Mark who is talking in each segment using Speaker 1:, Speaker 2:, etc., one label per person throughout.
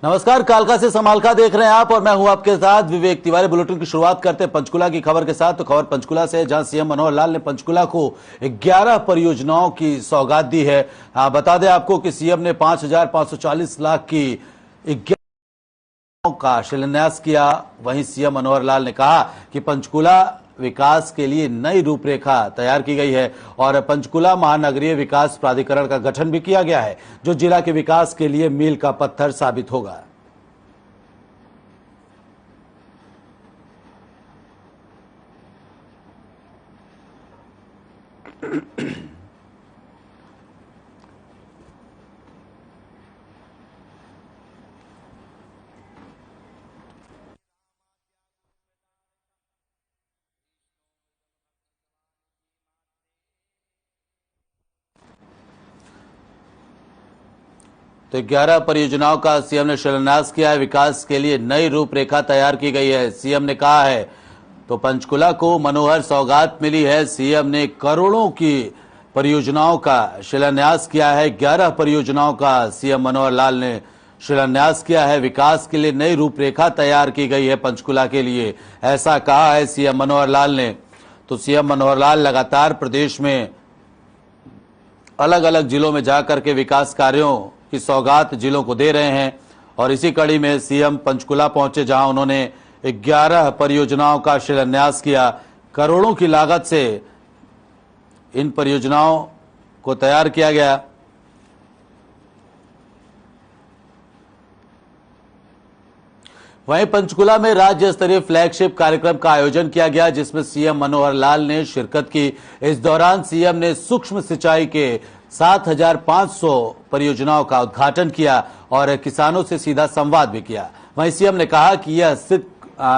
Speaker 1: नमस्कार, कालका से समालका देख रहे हैं आप और मैं हूं आपके साथ विवेक तिवारी। बुलेटिन की शुरुआत करते हैं पंचकुला की खबर के साथ। तो खबर पंचकुला से, जहां सीएम मनोहर लाल ने पंचकुला को 11 परियोजनाओं की सौगात दी है। बता दें आपको कि सीएम ने 5,540 लाख की 11 का शिलान्यास किया। वहीं सीएम मनोहर लाल ने कहा कि पंचकुला विकास के लिए नई रूपरेखा तैयार की गई है और पंचकुला महानगरीय विकास प्राधिकरण का गठन भी किया गया है, जो जिला के विकास के लिए मील का पत्थर साबित होगा। तो 11 परियोजनाओं का सीएम ने शिलान्यास किया है। विकास के लिए नई रूपरेखा तैयार की गई है, सीएम ने कहा है। तो पंचकुला को मनोहर सौगात मिली है। सीएम ने करोड़ों की परियोजनाओं का शिलान्यास किया है। 11 परियोजनाओं का सीएम मनोहर लाल ने शिलान्यास किया है। विकास के लिए नई रूपरेखा तैयार की गई है पंचकुला के लिए, ऐसा कहा है सीएम मनोहर लाल ने। तो सीएम मनोहर लाल लगातार प्रदेश में अलग अलग जिलों में जाकर के विकास कार्यों की सौगात जिलों को दे रहे हैं और इसी कड़ी में सीएम पंचकुला पहुंचे, जहां उन्होंने 11 परियोजनाओं का शिलान्यास किया। करोड़ों की लागत से इन परियोजनाओं को तैयार किया गया। वहीं पंचकुला में राज्य स्तरीय फ्लैगशिप कार्यक्रम का आयोजन किया गया, जिसमें सीएम मनोहर लाल ने शिरकत की। इस दौरान सीएम ने सूक्ष्म सिंचाई के 7,500 परियोजनाओं का उद्घाटन किया और किसानों से सीधा संवाद भी किया। वहीं सीएम ने कहा कि यह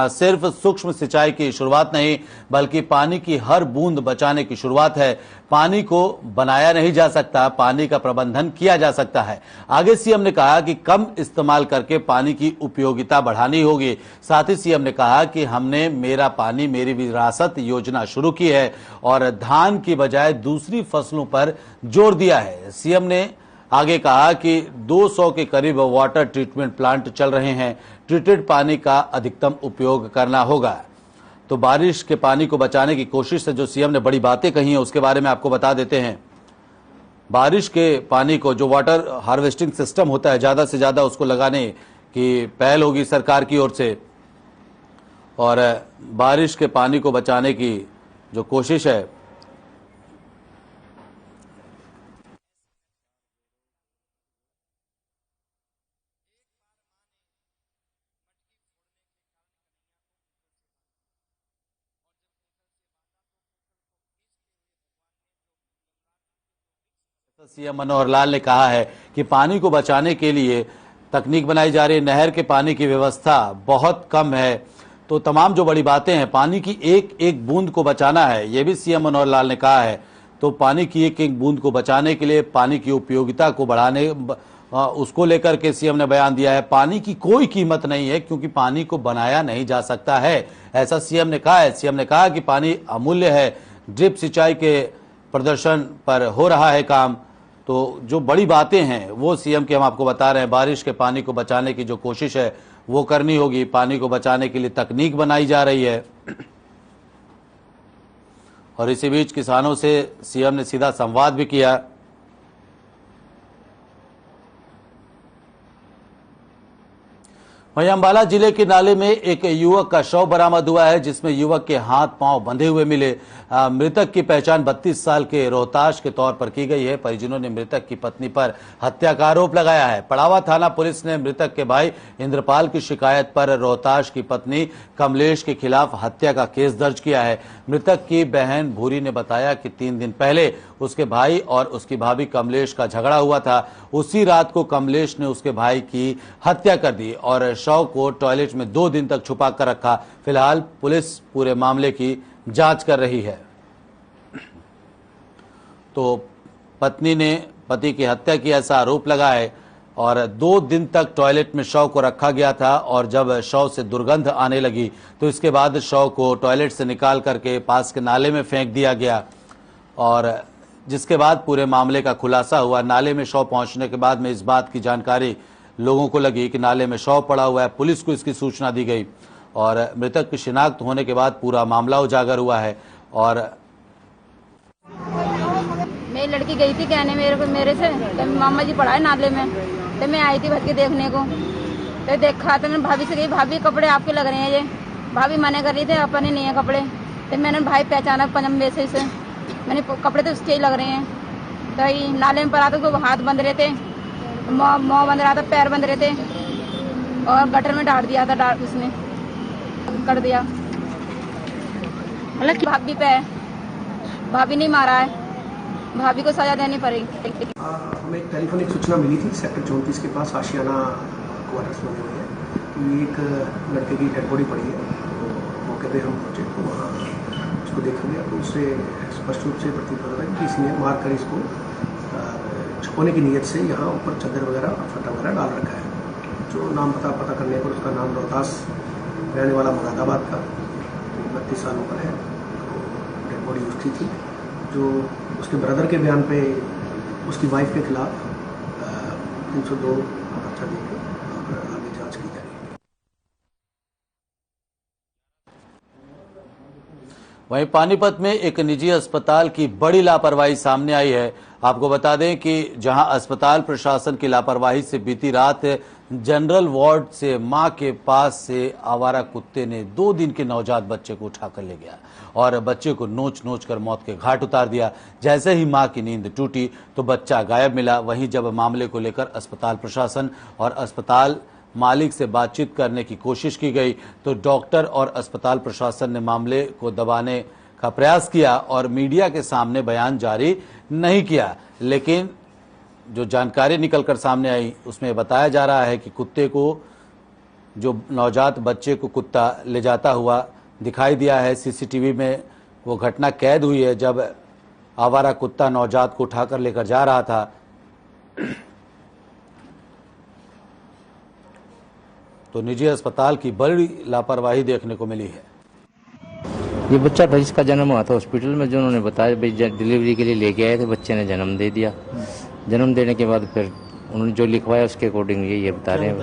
Speaker 1: सिर्फ सूक्ष्म सिंचाई की शुरुआत नहीं, बल्कि पानी की हर बूंद बचाने की शुरुआत है। पानी को बनाया नहीं जा सकता, पानी का प्रबंधन किया जा सकता है। आगे सीएम ने कहा कि कम इस्तेमाल करके पानी की उपयोगिता बढ़ानी होगी। साथ ही सीएम ने कहा कि हमने मेरा पानी मेरी विरासत योजना शुरू की है और धान की बजाय दूसरी फसलों पर जोर दिया है। सीएम ने आगे कहा कि 200 के करीब वाटर ट्रीटमेंट प्लांट चल रहे हैं। ट्रीटेड पानी का अधिकतम उपयोग करना होगा। तो बारिश के पानी को बचाने की कोशिश से जो सीएम ने बड़ी बातें कही हैं, उसके बारे में आपको बता देते हैं। बारिश के पानी को, जो वाटर हार्वेस्टिंग सिस्टम होता है, ज्यादा से ज्यादा उसको लगाने की पहल होगी सरकार की ओर से और बारिश के पानी को बचाने की जो कोशिश है, सीएम मनोहर लाल ने कहा है कि पानी को बचाने के लिए तकनीक बनाई जा रही है। नहर के पानी की व्यवस्था बहुत कम है। तो तमाम जो बड़ी बातें हैं, पानी की एक एक बूंद को बचाना है, ये भी सीएम मनोहर लाल ने कहा है। तो पानी की एक एक बूंद को बचाने के लिए पानी की उपयोगिता को बढ़ाने, उसको लेकर के सीएम ने बयान दिया है। पानी की कोई कीमत नहीं है, क्योंकि पानी को बनाया नहीं जा सकता है, ऐसा सीएम ने कहा है। सीएम ने कहा कि पानी अमूल्य है। ड्रिप सिंचाई के प्रदर्शन पर हो रहा है काम। तो जो बड़ी बातें हैं वो सीएम के हम आपको बता रहे हैं। बारिश के पानी को बचाने की जो कोशिश है वो करनी होगी। पानी को बचाने के लिए तकनीक बनाई जा रही है और इसी बीच किसानों से सीएम ने सीधा संवाद भी किया। वहीं अंबाला जिले के नाले में एक युवक का शव बरामद हुआ है, जिसमें युवक के हाथ पांव बंधे हुए मिले। मृतक की पहचान 32 साल के रोहताश के तौर पर की गई है। परिजनों ने मृतक की पत्नी पर हत्या का आरोप लगाया है। पड़ावा थाना पुलिस ने मृतक के भाई इंद्रपाल की शिकायत पर रोहताश की पत्नी कमलेश के खिलाफ हत्या का केस दर्ज किया है। मृतक की बहन भूरी ने बताया कि 3 दिन पहले उसके भाई और उसकी भाभी कमलेश का झगड़ा हुआ था। उसी रात को कमलेश ने उसके भाई की हत्या कर दी और शव को टॉयलेट में 2 दिन तक छुपा कर रखा। फिलहाल पुलिस पूरे मामले की जांच कर रही है। तो पत्नी ने पति की हत्या की ऐसा आरोप लगा है और 2 दिन तक टॉयलेट में शव को रखा गया था और जब शव से दुर्गंध आने लगी तो इसके बाद शव को टॉयलेट से निकाल करके पास के नाले में फेंक दिया गया और जिसके बाद पूरे मामले का खुलासा हुआ। नाले में शव पहुंचने के बाद में इस बात की जानकारी लोगों को लगी कि नाले में शव पड़ा हुआ है। पुलिस को इसकी सूचना दी गई और मृतक की शिनाख्त होने के बाद पूरा मामला उजागर हुआ है। और
Speaker 2: मेरी लड़की गई थी कहने मेरे से तो मामा जी पड़ा है नाले में, तो मैं आई थी भर के देखने को, तो देखा तो मैंने भाभी से कही भाभी कपड़े आपके लग रहे हैं ये। भाभी मना कर रही थे अपने नहीं है कपड़े, तो मैंने भाई पहचाना पजम्बे से मैंने कपड़े तो उसके ही लग रहे हैं। तो ये नाले में पड़ा था तो हाथ बंध रहे थे, मुँह बंध रहा था, पैर बंध रहे थे और गटर में डाल दिया था, उसने कर दिया। भाभी पे भाभी नहीं मारा है, भाभी को सजा देनी पड़ेगी।
Speaker 3: हमें एक टेलीफोनिक सूचना मिली थी सेक्टर 34 के पास आशियाना क्वार्टर्स बने हुए हैं कि एक लड़के की डेड बॉडी पड़ी है। तो मौके पे हम पहुँचे तो वहाँ उसको देखा गया तो उससे स्पष्ट रूप से प्रतीत हो रहा है कि इसने मार कर इसको छुपाने की नीयत से यहाँ ऊपर चादर वगैरह फटा वगैरह डाल रखा है। जो नाम पता करने पर उसका नाम रोहतास रहने वाला मुरादाबाद का 32 सालों पर है। डेड बॉडी उसकी थी। जो उसके ब्रदर के बयान पे उसकी वाइफ के खिलाफ 302 पर्चा देकर और आगे जांच की जाएगी।
Speaker 1: वहीं पानीपत में एक निजी अस्पताल की बड़ी लापरवाही सामने आई है। आपको बता दें कि जहां अस्पताल प्रशासन की लापरवाही से बीती रात जनरल वार्ड से मां के पास से आवारा कुत्ते ने 2 दिन के नवजात बच्चे को उठाकर ले गया और बच्चे को नोच नोच कर मौत के घाट उतार दिया। जैसे ही मां की नींद टूटी तो बच्चा गायब मिला। वहीं जब मामले को लेकर अस्पताल प्रशासन और अस्पताल मालिक से बातचीत करने की कोशिश की गई तो डॉक्टर और अस्पताल प्रशासन ने मामले को दबाने का प्रयास किया और मीडिया के सामने बयान जारी नहीं किया। लेकिन जो जानकारी निकलकर सामने आई उसमें बताया जा रहा है कि कुत्ते को, जो नवजात बच्चे को कुत्ता ले जाता हुआ दिखाई दिया है। सीसीटीवी में वो घटना कैद हुई है जब आवारा कुत्ता नवजात को उठाकर लेकर जा रहा था। तो निजी अस्पताल की बड़ी लापरवाही देखने को मिली है।
Speaker 4: ये बच्चा था जिसका जन्म हुआ था हॉस्पिटल में, जो उन्होंने बताया भाई डिलीवरी के लिए लेके आए थे, बच्चे ने जन्म दे दिया। जन्म देने के बाद फिर उन्होंने जो लिखवाया उसके अकॉर्डिंग ये बता रहे हैं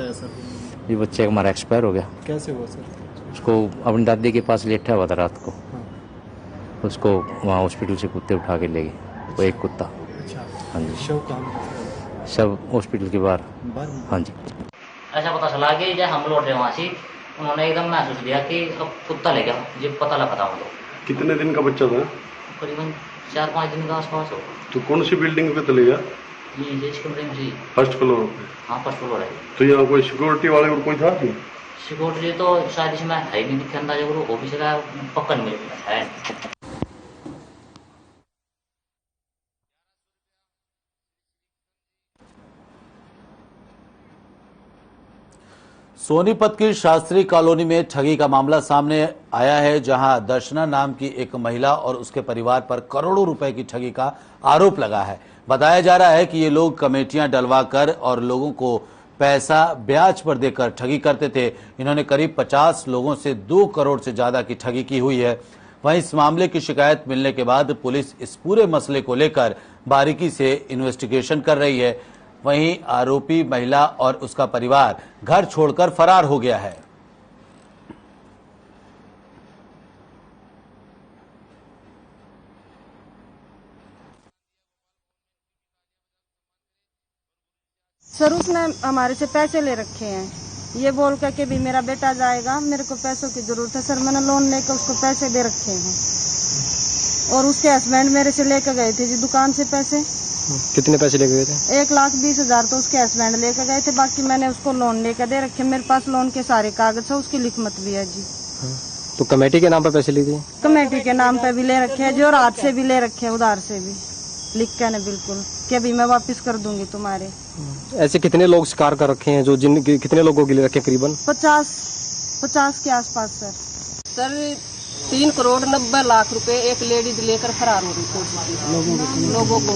Speaker 4: ये बच्चे हमारा एक्सपायर हो गया।
Speaker 5: कैसे हुआ सर?
Speaker 4: उसको अपनी दादी के पास लेटा हुआ था रात को। उसको वहाँ हॉस्पिटल से कुत्ते उठा के ले गए, वो एक कुत्ता।
Speaker 5: अच्छा।
Speaker 4: हाँ जी।
Speaker 5: शव कहाँ?
Speaker 4: शव हॉस्पिटल के बाहर। हाँ जी।
Speaker 6: ऐसा पता चला कि जब हम लौट रहे वहाँ से उन्होंने एकदम महसूस किया कि अब कुत्ता ले गया, ये पता लगा था हम लोग।
Speaker 7: कितने दिन का बच्चा था?
Speaker 6: करीबन 4-5 दिन के आसपास हो।
Speaker 7: तो कौन सी बिल्डिंग पे चले गया?
Speaker 6: ये इस कमरे में जी।
Speaker 7: फर्स्ट फ्लोर पे?
Speaker 6: हाँ, फर्स्ट फ्लोर है।
Speaker 7: तो यहाँ कोई सिक्योरिटी वाले और कोई था नहीं?
Speaker 6: सिक्योरिटी तो शायद इसमें है नहीं, दिखे अंदाजा वो ऑफिस का पक्का नहीं है।
Speaker 1: सोनीपत की शास्त्री कॉलोनी में ठगी का मामला सामने आया है, जहां दर्शना नाम की एक महिला और उसके परिवार पर करोड़ों रुपए की ठगी का आरोप लगा है। बताया जा रहा है कि ये लोग कमेटियां डलवाकर और लोगों को पैसा ब्याज पर देकर ठगी करते थे। इन्होंने करीब 50 लोगों से 2 करोड़ से ज्यादा की ठगी की हुई है। वहीं इस मामले की शिकायत मिलने के बाद पुलिस इस पूरे मसले को लेकर बारीकी से इन्वेस्टिगेशन कर रही है। वहीं आरोपी महिला और उसका परिवार घर छोड़कर फरार हो गया है।
Speaker 2: सर उसने हमारे से पैसे ले रखे हैं, ये बोल कर के भी मेरा बेटा जाएगा, मेरे को पैसों की जरूरत है। सर मैंने लोन लेकर उसको पैसे दे रखे हैं और उसके हस्बैंड मेरे से लेकर गए थे जी दुकान से पैसे।
Speaker 5: कितने पैसे लेके गए थे?
Speaker 2: 1,20,000 तो उसके हस्बैंड लेकर गए थे, बाकी मैंने उसको लोन लेकर दे रखे। मेरे पास लोन के सारे कागज है, उसकी लिखमत भी है जी।
Speaker 5: तो कमेटी के नाम पर पैसे लिए?
Speaker 2: कमेटी के नाम पे भी ले रखे हैं जी और हाथ से भी ले रखे हैं, उधार से भी लिख के ने बिल्कुल कि अभी मैं वापस कर दूंगी तुम्हारे।
Speaker 5: ऐसे कितने लोग शिकार कर रखे हैं, जो कितने लोगों के लिए रखे? करीबन
Speaker 2: 50 के आसपास सर
Speaker 8: 3 करोड़ 90 लाख रुपए एक लेडीज लेकर फरार हो गई लोगों को।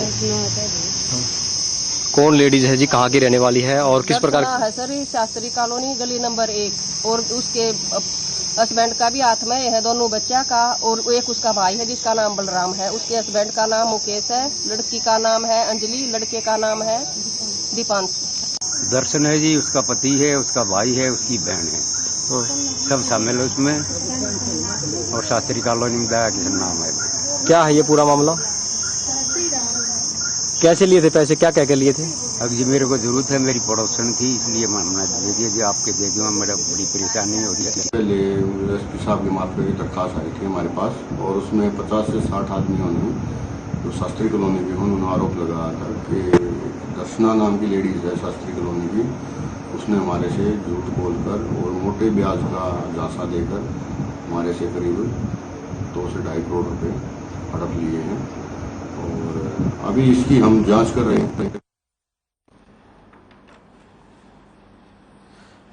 Speaker 5: कौन लेडीज है जी, कहाँ की रहने वाली है और किस प्रकार
Speaker 8: है? सर शास्त्री कॉलोनी गली नंबर 1 और उसके हस्बैंड का भी हाथ में है, दोनों बच्चा का, और एक उसका भाई है जिसका नाम बलराम है। उसके हस्बैंड का नाम मुकेश है, लड़की का नाम है अंजलि, लड़के का नाम है दीपांशु।
Speaker 9: दर्शन है जी, उसका पति है, उसका भाई है, उसकी बहन है, सब शामिल है उसमें। और शास्त्री कॉलोनी में दया किशन नाम है।
Speaker 5: क्या है ये पूरा मामला? कैसे लिए थे पैसे, क्या कह के लिए थे?
Speaker 9: अब जी मेरे को जरूरत है, मेरी पड़ोसन थी, इसलिए हमने दे दिया जी, आपके दे दूँगा, मेरा बड़ी परेशानी हो रही है।
Speaker 7: पहले एसपी साहब के मार्फत एक दरखास्त आई थी हमारे पास, और उसमें 50 से 60 आदमियों ने जो शास्त्री कॉलोनी के उन्होंने आरोप लगाया था कि दर्शना नाम की लेडीज है शास्त्री कॉलोनी की, उसने हमारे से झूठ बोलकर और मोटे ब्याज का झांसा देकर हमारे से करीब 2 से 2.5 करोड़ रुपए हड़प लिए हैं, और अभी इसकी हम जांच कर रहे हैं।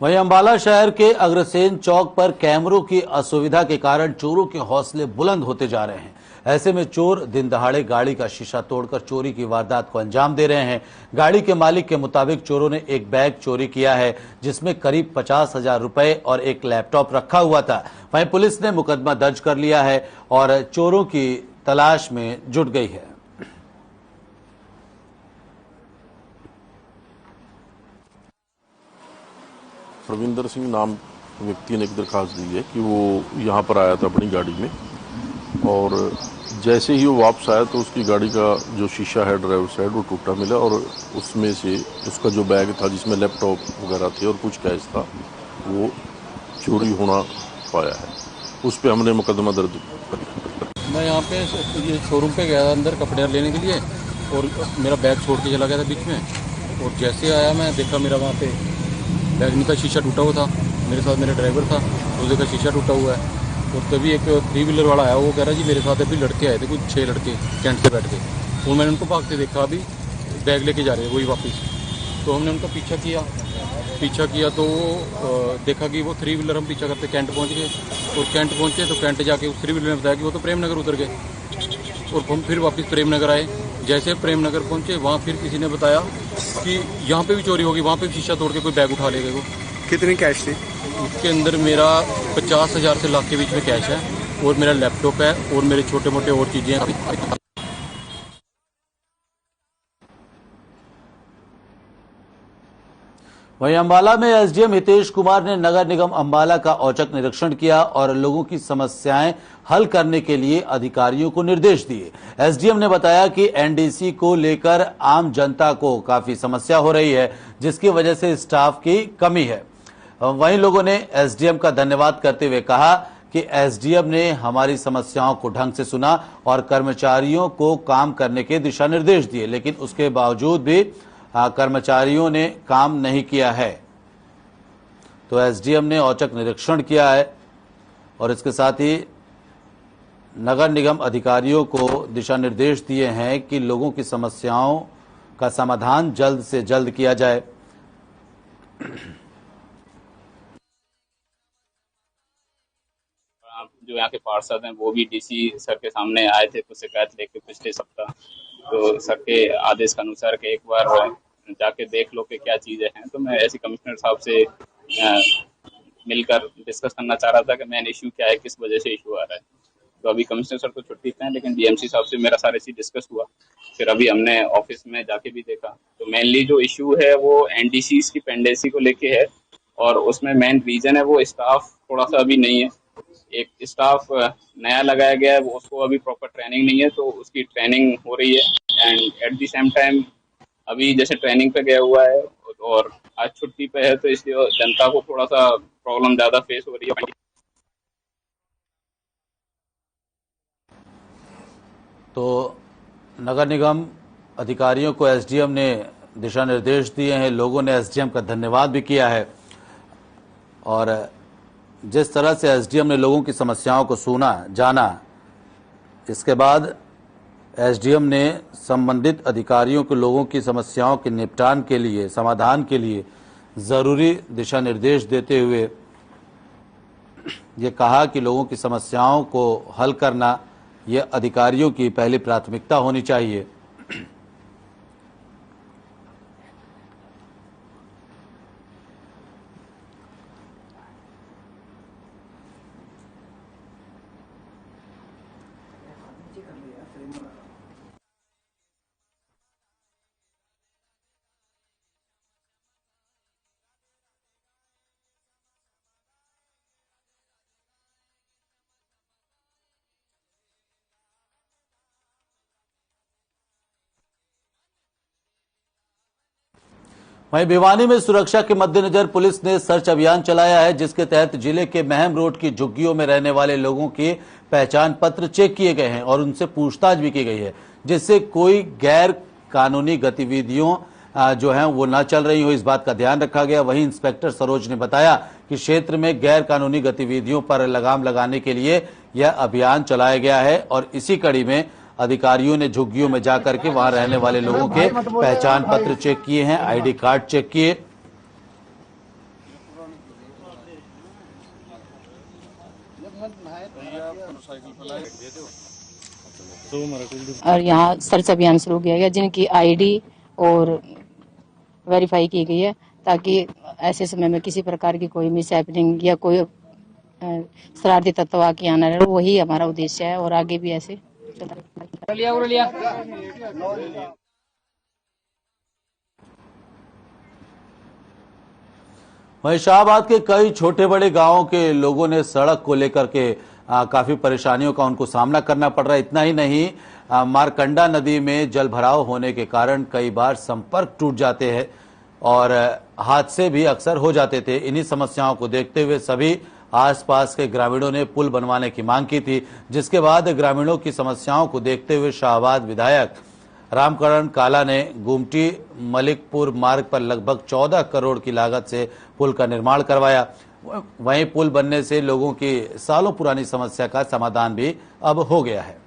Speaker 1: वहीं अंबाला शहर के अग्रसेन चौक पर कैमरों की असुविधा के कारण चोरों के हौसले बुलंद होते जा रहे हैं। ऐसे में चोर दिन दहाड़े गाड़ी का शीशा तोड़कर चोरी की वारदात को अंजाम दे रहे हैं। गाड़ी के मालिक के मुताबिक चोरों ने एक बैग चोरी किया है, जिसमें करीब 50,000 रुपए और एक लैपटॉप रखा हुआ था। वहीं पुलिस ने मुकदमा दर्ज कर लिया है और चोरों की तलाश में जुट गई है।
Speaker 10: प्रविंदर सिंह नाम व्यक्ति ने एक दरखास्त दी है कि वो यहाँ पर आया था अपनी गाड़ी में, और जैसे ही वो वापस आया तो उसकी गाड़ी का जो शीशा है ड्राइवर साइड वो टूटा मिला, और उसमें से उसका जो बैग था जिसमें लैपटॉप वगैरह थे और कुछ कैश था वो चोरी होना पाया है। उस पर हमने मुकदमा दर्ज कर।
Speaker 11: मैं यहाँ पे ये शोरूम पे गया था अंदर कपड़े लेने के लिए, और मेरा बैग छोड़ के चला गया था बीच में, और जैसे आया मैं देखा मेरा वहाँ पे बैग का शीशा टूटा हुआ था। मेरे साथ मेरा ड्राइवर था, उसका का शीशा टूटा हुआ है। और तभी एक 3 व्हीलर वाला आया, वो कह रहा जी मेरे साथ अभी लड़के आए थे, कुछ 6 लड़के कैंट से बैठ के, और मैंने उनको भागते देखा, अभी बैग लेके जा रहे हैं वही वापस। तो हमने उनका पीछा किया तो देखा कि वो 3 व्हीलर हम पीछा करते कैंट पहुँच गए, और कैंट पहुँचे तो कैंट जाके उस 3 व्हीलर ने बताया कि वो तो प्रेमनगर उतर गए, और हम फिर वापस प्रेमनगर आए। जैसे प्रेमनगर पहुँचे वहाँ फिर किसी ने बताया कि यहाँ पे भी चोरी होगी, वहाँ पे भी शीशा तोड़ के कोई बैग उठा ले गए। वो
Speaker 5: कितनी कैश थी?
Speaker 11: उसके अंदर मेरा 50,000 से लाख के बीच में कैश है, और मेरा लैपटॉप है, और मेरे छोटे मोटे और चीजें हैं।
Speaker 1: वहीं अंबाला में एसडीएम हितेश कुमार ने नगर निगम अंबाला का औचक निरीक्षण किया और लोगों की समस्याएं हल करने के लिए अधिकारियों को निर्देश दिए। एसडीएम ने बताया कि एनडीसी को लेकर आम जनता को काफी समस्या हो रही है, जिसकी वजह से स्टाफ की कमी है। वहीं लोगों ने एसडीएम का धन्यवाद करते हुए कहा कि एसडीएम ने हमारी समस्याओं को ढंग से सुना और कर्मचारियों को काम करने के दिशा निर्देश दिए, लेकिन उसके बावजूद भी कर्मचारियों ने काम नहीं किया है। तो एसडीएम ने औचक निरीक्षण किया है और इसके साथ ही नगर निगम अधिकारियों को दिशा निर्देश दिए हैं कि लोगों की समस्याओं का समाधान जल्द से जल्द किया जाए।
Speaker 12: जो यहाँ के पार्षद हैं वो भी डीसी सर के सामने आए थे कुछ शिकायत लेके पिछले सप्ताह, तो सर के आदेश के अनुसार के एक बार जाके देख लो कि क्या चीजें हैं। तो मैं ऐसे कमिश्नर साहब से मिलकर डिस्कस करना चाह रहा था कि मेन इश्यू क्या है, किस वजह से इशू आ रहा है। तो अभी कमिश्नर सर तो छुट्टी पे हैं, लेकिन डीएमसी साहब से मेरा सारे चीज डिस्कस हुआ। फिर अभी हमने ऑफिस में जाके भी देखा, तो मेनली जो इशू है वो एनडीसी की पेंडेंसी को लेके है, और उसमें मेन रीजन है वो स्टाफ थोड़ा सा अभी नहीं है। एक स्टाफ नया लगाया गया है, वो उसको अभी प्रॉपर ट्रेनिंग नहीं है, तो उसकी ट्रेनिंग हो रही है। And at the same time अभी जैसे ट्रेनिंग पे गया हुआ है और आज छुट्टी पे है, तो इसलिए जनता को थोड़ा सा प्रॉब्लम ज्यादा फेस हो रही है।
Speaker 1: तो नगर निगम अधिकारियों को एसडीएम ने दिशा निर्देश दिए हैं, लोगों ने एसडीएम का धन्यवाद भी किया है, और जिस तरह से एसडीएम ने लोगों की समस्याओं को सुना जाना, इसके बाद एसडीएम ने संबंधित अधिकारियों को लोगों की समस्याओं के निपटान के लिए, समाधान के लिए जरूरी दिशा निर्देश देते हुए ये कहा कि लोगों की समस्याओं को हल करना ये अधिकारियों की पहली प्राथमिकता होनी चाहिए। वहीं भिवानी में सुरक्षा के मद्देनजर पुलिस ने सर्च अभियान चलाया है, जिसके तहत जिले के महम रोड की झुग्गियों में रहने वाले लोगों के पहचान पत्र चेक किए गए हैं और उनसे पूछताछ भी की गई है, जिससे कोई गैर कानूनी गतिविधियों जो है वो न चल रही हो, इस बात का ध्यान रखा गया। वहीं इंस्पेक्टर सरोज ने बताया कि क्षेत्र में गैर कानूनी गतिविधियों पर लगाम लगाने के लिए यह अभियान चलाया गया है और इसी कड़ी में अधिकारियों ने झुग्गियों में जाकर के वहां रहने वाले लोगों के पहचान पत्र चेक किए हैं, आईडी कार्ड चेक किए।
Speaker 13: और यहाँ सर्च अभियान शुरू किया गया, जिनकी आईडी और वेरीफाई की गई है, ताकि ऐसे समय में किसी प्रकार की कोई मिस हैपनिंग या कोई शरारती तत्व आके आना रहे। वही हमारा उद्देश्य है और आगे भी ऐसे
Speaker 1: वहीं शाहबाद के कई छोटे बड़े गांवों के लोगों ने सड़क को लेकर के काफी परेशानियों का उनको सामना करना पड़ रहा है। इतना ही नहीं, मारकंडा नदी में जल भराव होने के कारण कई बार संपर्क टूट जाते हैं और हादसे भी अक्सर हो जाते थे। इन्हीं समस्याओं को देखते हुए सभी आसपास के ग्रामीणों ने पुल बनवाने की मांग की थी, जिसके बाद ग्रामीणों की समस्याओं को देखते हुए शाहबाद विधायक रामकरण काला ने गुमटी मलिकपुर मार्ग पर लगभग 14 करोड़ की लागत से पुल का निर्माण करवाया। वहीं पुल बनने से लोगों की सालों पुरानी समस्या का समाधान भी अब हो गया है।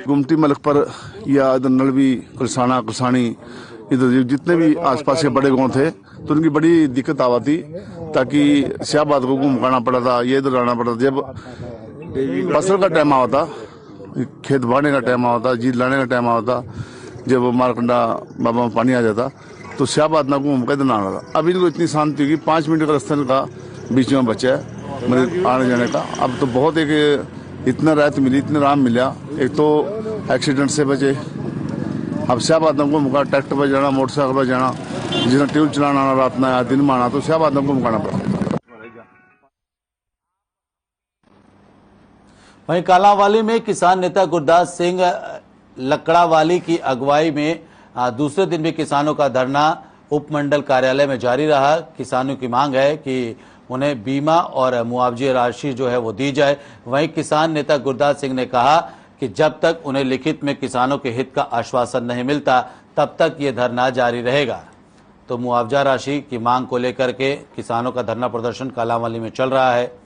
Speaker 14: गुमटी मलिकपुर या इधर नलवी कुलसाना कुलसानी इधर जितने भी आसपास के बड़े गांव थे तो उनकी बड़ी दिक्कत आवा थी, ताकि शाहबाद को घूम करना पड़ा था, ये इधर आना पड़ा था। जब फसल का टाइम आवा था, खेत बांटने का टाइम आवा था, जीत लाने का टाइम आवा था, जब मारकंडा बाबा में पानी आ जाता तो शाहबाद ना घूम कर इधर आना था। अब इनको इतनी शांति होगी, 5 मिनट का रास्ता का बीच में बचा है मेरे आने जाने का। अब तो बहुत एक इतना राहत मिली, इतना आराम मिला, एक तो एक्सीडेंट से बचे। अब शाहबाद को मुका ट्रैक्टर पर जाना, मोटरसाइकिल पर जाना, जितना ट्यूब चलाना रात में या दिन में आना, तो शाहबाद को मुकाना पड़ा।
Speaker 1: वहीं कालांवाली में किसान नेता गुरदास सिंह लकड़ावाली की अगुवाई में दूसरे दिन भी किसानों का धरना उपमंडल कार्यालय में जारी रहा। किसानों की मांग है कि उन्हें बीमा और मुआवजे राशि जो है वो दी जाए। वहीं किसान नेता गुरदास सिंह ने कहा कि जब तक उन्हें लिखित में किसानों के हित का आश्वासन नहीं मिलता तब तक ये धरना जारी रहेगा। तो मुआवजा राशि की मांग को लेकर के किसानों का धरना प्रदर्शन कालांवाली में चल रहा है।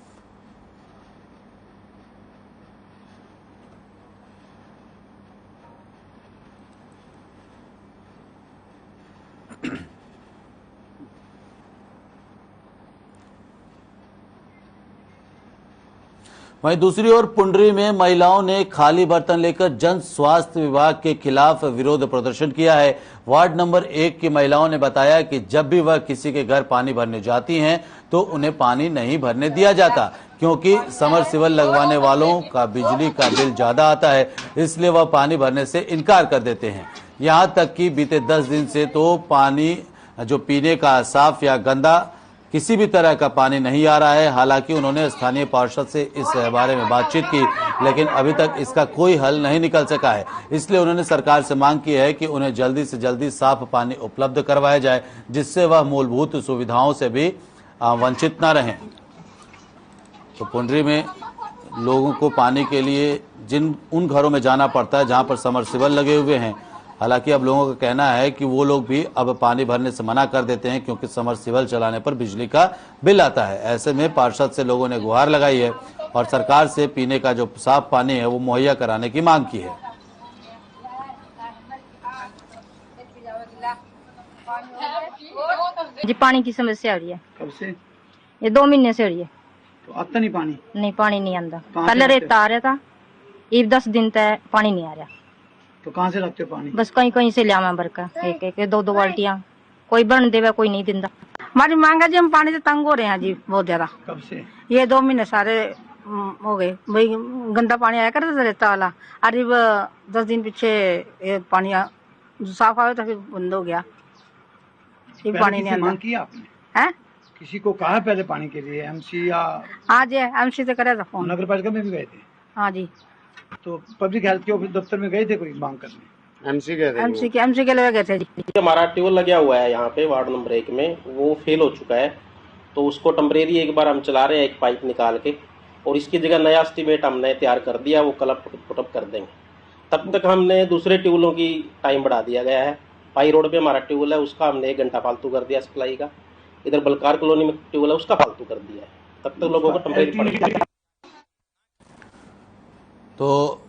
Speaker 1: वहीं दूसरी ओर पुंडरी में महिलाओं ने खाली बर्तन लेकर जन स्वास्थ्य विभाग के खिलाफ विरोध प्रदर्शन किया है। वार्ड नंबर 1 की महिलाओं ने बताया कि जब भी वह किसी के घर पानी भरने जाती हैं तो उन्हें पानी नहीं भरने दिया जाता, क्योंकि समरसीबल लगवाने वालों का बिजली का बिल ज्यादा आता है, इसलिए वह पानी भरने से इनकार कर देते हैं। यहाँ तक कि बीते 10 दिन से तो पानी जो पीने का साफ या गंदा किसी भी तरह का पानी नहीं आ रहा है। हालांकि उन्होंने स्थानीय पार्षद से इस बारे में बातचीत की, लेकिन अभी तक इसका कोई हल नहीं निकल सका है। इसलिए उन्होंने सरकार से मांग की है कि उन्हें जल्दी से जल्दी साफ पानी उपलब्ध करवाया जाए, जिससे वह मूलभूत सुविधाओं से भी वंचित न रहें। तो पुंडरी में लोगों को पानी के लिए उन घरों में जाना पड़ता है जहां पर समरसीबल लगे हुए हैं। हालांकि अब लोगों का कहना है कि वो लोग भी अब पानी भरने से मना कर देते हैं, क्योंकि समरसीबल चलाने पर बिजली का बिल आता है। ऐसे में पार्षद से लोगों ने गुहार लगाई है और सरकार से पीने का जो साफ पानी है वो मुहैया कराने की मांग की है।
Speaker 15: जी पानी की समस्या हो रही है।
Speaker 16: कब से?
Speaker 15: ये 2 महीने से हो रही है।
Speaker 16: तो आता नहीं पानी?
Speaker 15: नहीं, पानी नहीं आता। पहले रेता आ रहा था, ये 10 दिन तक पानी नहीं आ रहा।
Speaker 16: तो कहाँ से लाते हो पानी?
Speaker 15: बस कहीं कहीं से लिया मैं भरकर, एक 2 बाल्टियां। कोई बन देवे, कोई नहीं दिंदा। हमारी मांग है जी, हम पानी से तंग हो रहे हैं जी बहुत ज्यादा।
Speaker 16: कब से?
Speaker 15: ये 2 महीने सारे हो गए। भाई गंदा पानी आया करता था रेता वाला, अरे 10 दिन पीछे ये पानी साफ आया था, फिर बंद हो गया। ये पानी नहीं आता।
Speaker 16: मांग की आपने?
Speaker 15: है
Speaker 16: किसी को कहा पहले पानी के लिए? एमसी या?
Speaker 15: हाँ जी, एमसी से करे था फोन।
Speaker 16: नगर पालिका में भी गए थे?
Speaker 15: हाँ जी।
Speaker 16: तो पब्लिक हेल्थ के ऑफिस दफ्तर में गए थे कोई मांग करने?
Speaker 17: एमसी गए थे।
Speaker 15: एमसी के लिए गए थे जी।
Speaker 17: हमारा ट्यूबवेल लगा हुआ है यहाँ पे वार्ड नंबर 1 में, वो फेल हो चुका है, तो उसको टेम्परेरी एक बार हम चला रहे हैं एक पाइप निकाल के, और इसकी जगह नया एस्टीमेट हमने तैयार कर दिया, वो कल पुटअप कर देंगे। तब तक हमने दूसरे ट्यूबवेलों की टाइम बढ़ा दिया गया है। पाई रोड पे हमारा ट्यूबवेल है, उसका हमने 1 घंटा फालतू कर दिया सप्लाई का। इधर बलकार कॉलोनी में ट्यूबवेल है, उसका फालतू कर दिया है। तब तक लोगों को टेम्परेरी पड़ेगी।
Speaker 1: तो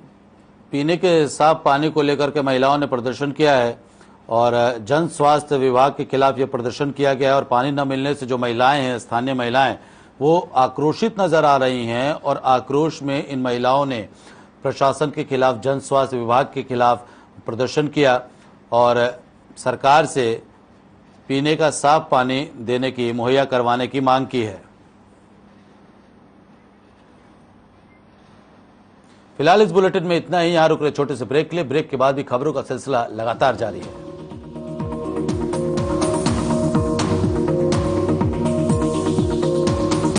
Speaker 1: पीने के साफ पानी को लेकर के महिलाओं ने प्रदर्शन किया है और जन स्वास्थ्य विभाग के खिलाफ यह प्रदर्शन किया गया है। और पानी न मिलने से जो महिलाएं हैं, स्थानीय महिलाएं, वो आक्रोशित नजर आ रही हैं और आक्रोश में इन महिलाओं ने प्रशासन के खिलाफ, जन स्वास्थ्य विभाग के खिलाफ प्रदर्शन किया और सरकार से पीने का साफ पानी देने की, मुहैया करवाने की मांग की है। फिलहाल इस बुलेटिन में इतना ही। यहां रुक रहे छोटे से ब्रेक के लिए। ब्रेक के बाद भी खबरों का सिलसिला लगातार जारी है।